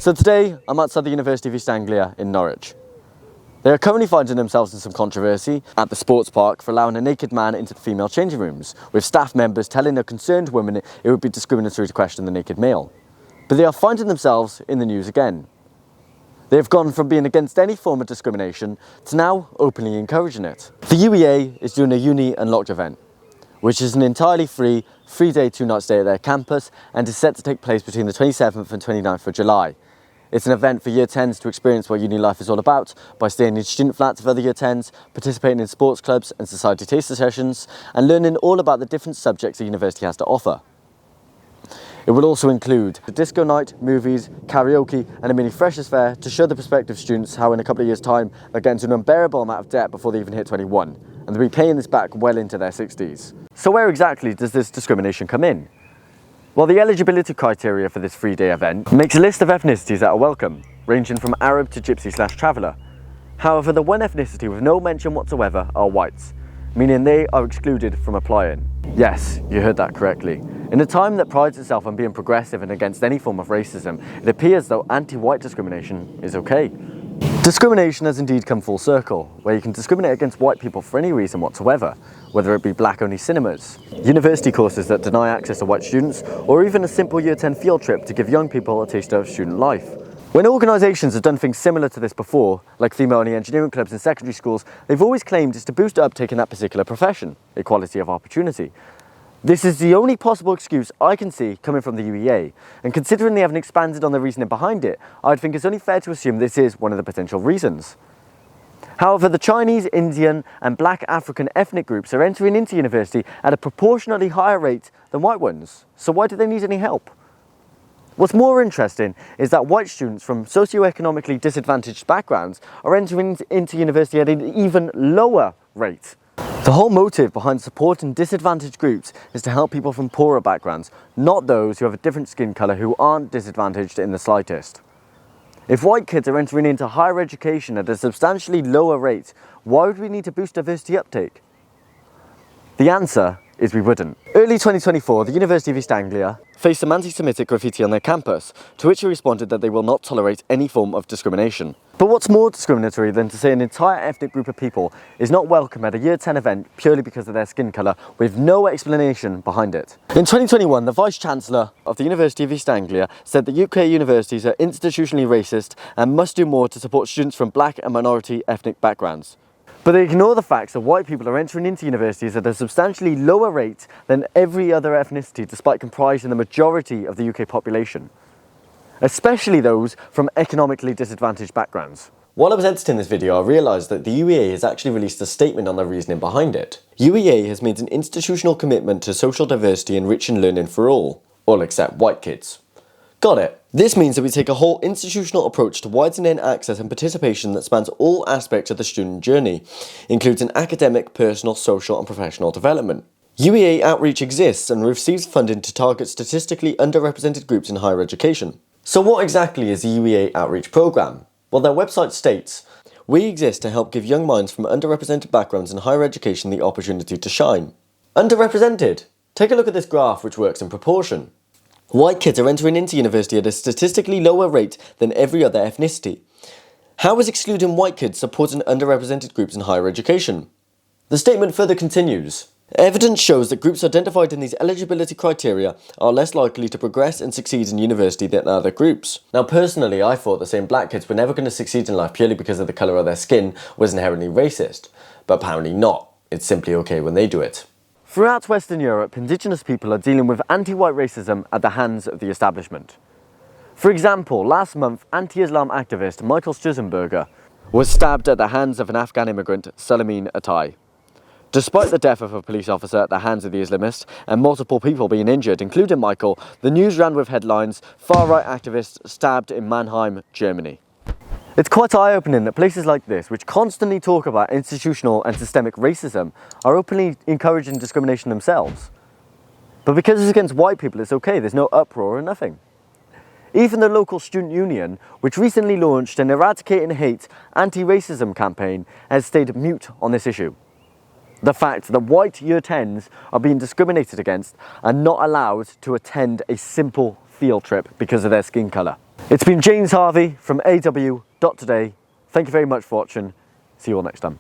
So today, I'm outside the University of East Anglia in Norwich. They are currently finding themselves in some controversy at the sports park for allowing a naked man into the female changing rooms, with staff members telling a concerned woman it would be discriminatory to question the naked male. But they are finding themselves in the news again. They have gone from being against any form of discrimination to now openly encouraging it. The UEA is doing a uni unlocked event, which is an entirely free 3-day 2-night stay at their campus and is set to take place between the 27th and 29th of July. It's an event for Year 10s to experience what uni life is all about by staying in student flats of other Year 10s, participating in sports clubs and society taster sessions, and learning all about the different subjects the university has to offer. It will also include a disco night, movies, karaoke and a mini freshers fair to show the prospective students how in a couple of years' time they're getting to an unbearable amount of debt before they even hit 21, and they'll be paying this back well into their 60s. So where exactly does this discrimination come in? Well, the eligibility criteria for this 3-day event makes a list of ethnicities that are welcome, ranging from Arab to Gypsy/Traveller. However, the one ethnicity with no mention whatsoever are whites, meaning they are excluded from applying. Yes, you heard that correctly. In a time that prides itself on being progressive and against any form of racism, it appears though anti-white discrimination is okay. Discrimination has indeed come full circle, where you can discriminate against white people for any reason whatsoever, whether it be black-only cinemas, university courses that deny access to white students, or even a simple Year 10 field trip to give young people a taste of student life. When organisations have done things similar to this before, like female-only engineering clubs in secondary schools, they've always claimed it's to boost uptake in that particular profession, equality of opportunity. This is the only possible excuse I can see coming from the UEA, and considering they haven't expanded on the reasoning behind it, I'd think it's only fair to assume this is one of the potential reasons. However, the Chinese, Indian and black African ethnic groups are entering into university at a proportionally higher rate than white ones, so why do they need any help? What's more interesting is that white students from socioeconomically disadvantaged backgrounds are entering into university at an even lower rate. The whole motive behind supporting disadvantaged groups is to help people from poorer backgrounds, not those who have a different skin colour who aren't disadvantaged in the slightest. If white kids are entering into higher education at a substantially lower rate, why would we need to boost diversity uptake? The answer is we wouldn't. Early 2024, the University of East Anglia faced some anti-Semitic graffiti on their campus, to which they responded that they will not tolerate any form of discrimination. But what's more discriminatory than to say an entire ethnic group of people is not welcome at a Year 10 event purely because of their skin colour, with no explanation behind it? In 2021, the Vice-Chancellor of the University of East Anglia said that UK universities are institutionally racist and must do more to support students from black and minority ethnic backgrounds. But they ignore the facts that white people are entering into universities at a substantially lower rate than every other ethnicity, despite comprising the majority of the UK population, especially those from economically disadvantaged backgrounds. While I was editing this video, I realised that the UEA has actually released a statement on the reasoning behind it. UEA has made an institutional commitment to social diversity, enriching learning for all except white kids. Got it. This means that we take a whole institutional approach to widening access and participation that spans all aspects of the student journey, including academic, personal, social and professional development. UEA Outreach exists and receives funding to target statistically underrepresented groups in higher education. So what exactly is the UEA Outreach Programme? Well, their website states, "We exist to help give young minds from underrepresented backgrounds in higher education the opportunity to shine." Underrepresented? Take a look at this graph, which works in proportion. White kids are entering into university at a statistically lower rate than every other ethnicity. How is excluding white kids supporting underrepresented groups in higher education? The statement further continues, "Evidence shows that groups identified in these eligibility criteria are less likely to progress and succeed in university than other groups." Now personally, I thought that saying black kids were never going to succeed in life purely because of the colour of their skin was inherently racist, but apparently not. It's simply okay when they do it. Throughout Western Europe, Indigenous people are dealing with anti-white racism at the hands of the establishment. For example, last month, anti-Islam activist Michael Stuzenberger was stabbed at the hands of an Afghan immigrant, Salameen Atai. Despite the death of a police officer at the hands of the Islamists and multiple people being injured, including Michael, the news ran with headlines, "Far-right activist stabbed in Mannheim, Germany." It's quite eye-opening that places like this, which constantly talk about institutional and systemic racism, are openly encouraging discrimination themselves. But because it's against white people, it's okay, there's no uproar or nothing. Even the local student union, which recently launched an Eradicating Hate anti-racism campaign, has stayed mute on this issue. The fact that white Year 10s are being discriminated against and not allowed to attend a simple field trip because of their skin colour. It's been James Harvey from AW.today. Thank you very much for watching. See you all next time.